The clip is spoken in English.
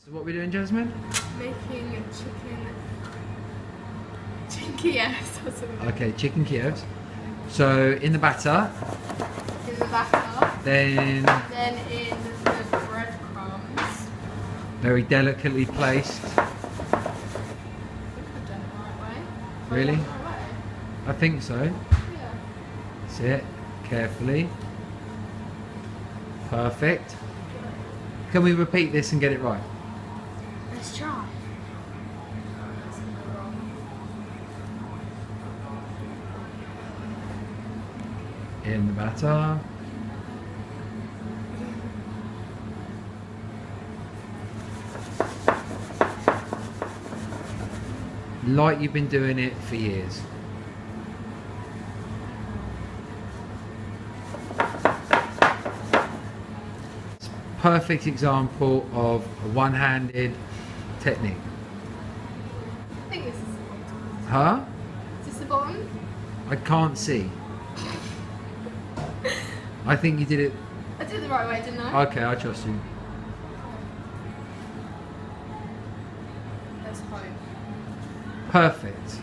So what are we doing, Jasmine? Making chicken Kievs or something. Okay, chicken Kievs. So in the batter, In the batter. then Then in the breadcrumbs. very delicately placed. I think I've done it the right way. Have I Really? done it the right way? I think so. Yeah. That's it. Carefully. Perfect. Can we repeat this and get it right? Let's try. In the batter. Like you've been doing it for years. It's a perfect example of a one-handed technique. I think this is the bottom. Huh? Is this the bottom? I can't see. I think you did it. I did it the right way, didn't I? Okay, I trust you. Let's hope. Perfect.